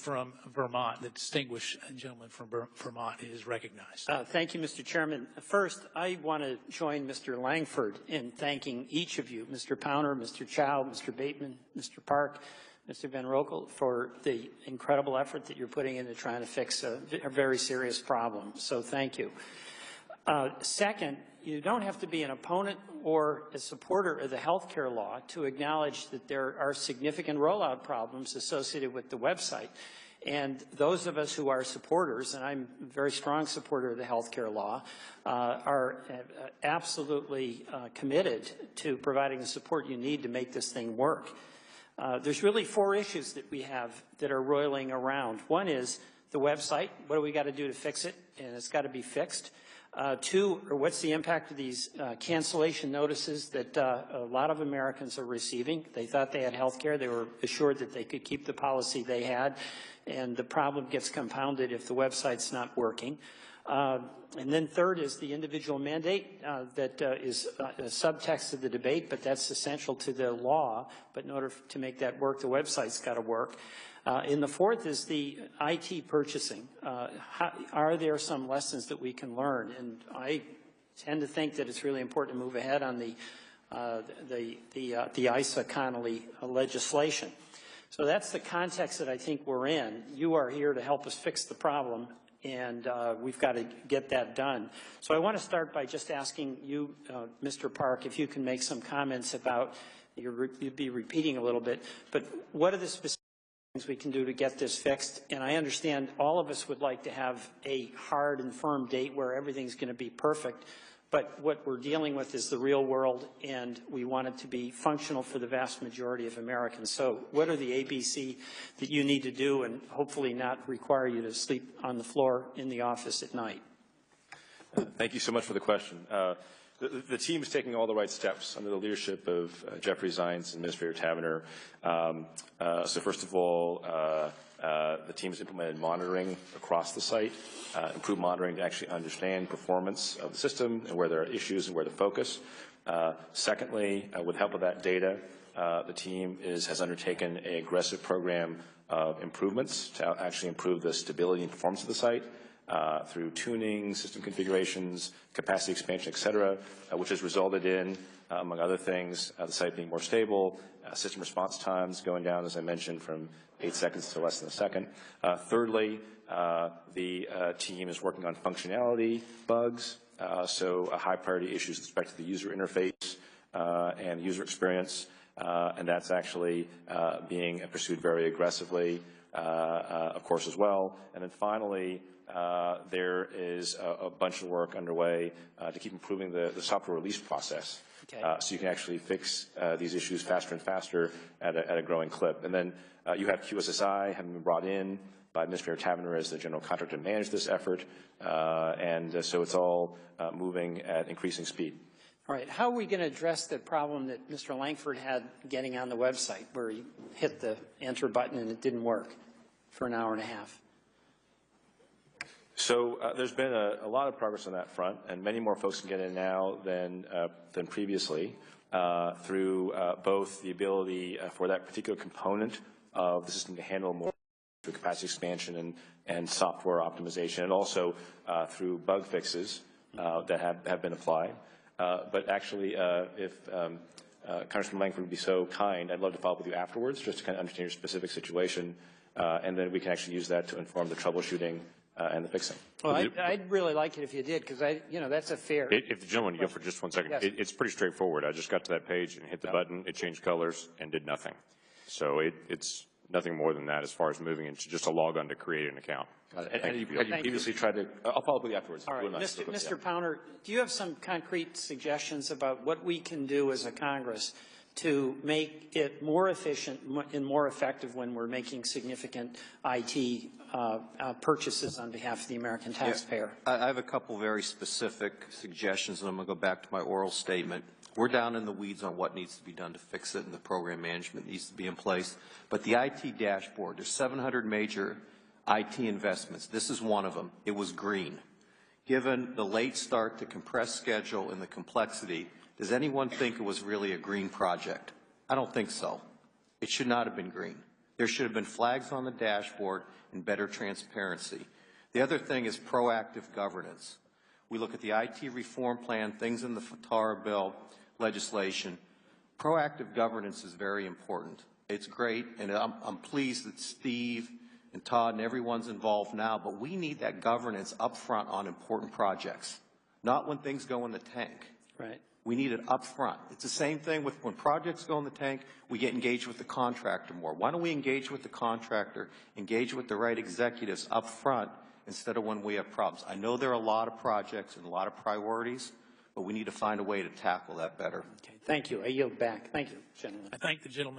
from Vermont. The distinguished gentleman from Vermont is recognized. Thank you, Mr. Chairman. First, I want to join Mr. Langford in thanking each of you, Mr. Powner, Mr. Chow, Mr. Bateman, Mr. Park, Mr. Van Rokel, for the incredible effort that you're putting into trying to fix a very serious problem. So thank you. Second, you don't have to be an opponent or a supporter of the healthcare law to acknowledge that there are significant rollout problems associated with the website. And those of us who are supporters, and I'm a very strong supporter of the healthcare law, are absolutely committed to providing the support you need to make this thing work. There's really 4 issues that we have that are roiling around. One is the website. What do we got to do to fix it? And it's got to be fixed. 2, or what's the impact of these cancellation notices that a lot of Americans are receiving? They thought they had health care. They were assured that they could keep the policy they had, and the problem gets compounded if the website's not working. And then third is the individual mandate that is a subtext of the debate, but that's essential to the law. But in order to make that work, the website's got to work. And the fourth is the IT purchasing. Are there some lessons that we can learn? And I tend to think that it's really important to move ahead on the ISA-Connolly legislation. So that's the context that I think we're in. You are here to help us fix the problem, and we've got to get that done. So I want to start by just asking you, Mr. Park, if you can make some comments about, you'd be repeating a little bit, but what are the specific things we can do to get this fixed? And I understand all of us would like to have a hard and firm date where everything's going to be perfect, but what we're dealing with is the real world, and we want it to be functional for the vast majority of Americans. So what are the ABC that you need to do, and hopefully not require you to sleep on the floor in the office at night? Thank you so much for the question. The team is taking all the right steps under the leadership of Jeffrey Zients and Administrator Taverner. So first of all, the team has implemented monitoring across the site, improved monitoring to actually understand performance of the system and where there are issues and where to focus. Secondly, with help of that data, the team has undertaken an aggressive program of improvements to actually improve the stability and performance of the site. Through tuning, system configurations, capacity expansion, et cetera, which has resulted in, among other things, the site being more stable, system response times going down, as I mentioned, from 8 seconds to less than a second. Thirdly, the team is working on functionality bugs, so high priority issues with respect to the user interface and user experience, and that's actually being pursued very aggressively, of course, as well. And then finally, there is a bunch of work underway to keep improving the software release process. Okay. So you can actually fix these issues faster and faster at a growing clip. And then you have QSSI having been brought in by Administrator Taverner as the general contractor to manage this effort. And so it's all moving at increasing speed. All right. How are we going to address the problem that Mr. Langford had getting on the website where he hit the enter button and it didn't work for an hour and a half? So there's been a lot of progress on that front, and many more folks can get in now than previously through both the ability for that particular component of the system to handle more through capacity expansion and software optimization, and also through bug fixes that have been applied. But actually, if Congressman Langford would be so kind, I'd love to follow up with you afterwards just to kind of understand your specific situation, and then we can actually use that to inform the troubleshooting and the fixing. Well, I'd really like it if you did, because that's a fair. If the gentleman would go for just 1 second, yes. It's pretty straightforward. I just got to that page and hit the button. It changed colors and did nothing. So it's nothing more than that as far as moving into just a log on to create an account. And you previously tried to? I'll follow up with you afterwards. All right, Mr. Powner, do you have some concrete suggestions about what we can do as a Congress to make it more efficient and more effective when we're making significant IT purchases on behalf of the American taxpayer? Yeah, I have a couple very specific suggestions, and I'm going to go back to my oral statement. We're down in the weeds on what needs to be done to fix it, and the program management needs to be in place. But the IT dashboard, there's 700 major IT investments. This is one of them. It was green. Given the late start, the compressed schedule, and the complexity, does anyone think it was really a green project? I don't think so. It should not have been green. There should have been flags on the dashboard and better transparency. The other thing is proactive governance. We look at the IT reform plan, things in the FATARA bill legislation. Proactive governance is very important. It's great, and I'm pleased that Steve and Todd and everyone's involved now, but we need that governance up front on important projects, not when things go in the tank. Right. We need it up front. It's the same thing with when projects go in the tank, we get engaged with the contractor more. Why don't we engage with the contractor, engage with the right executives up front instead of when we have problems? I know there are a lot of projects and a lot of priorities, but we need to find a way to tackle that better. Okay, thank you. I yield back. Thank you, gentlemen. I thank the gentleman.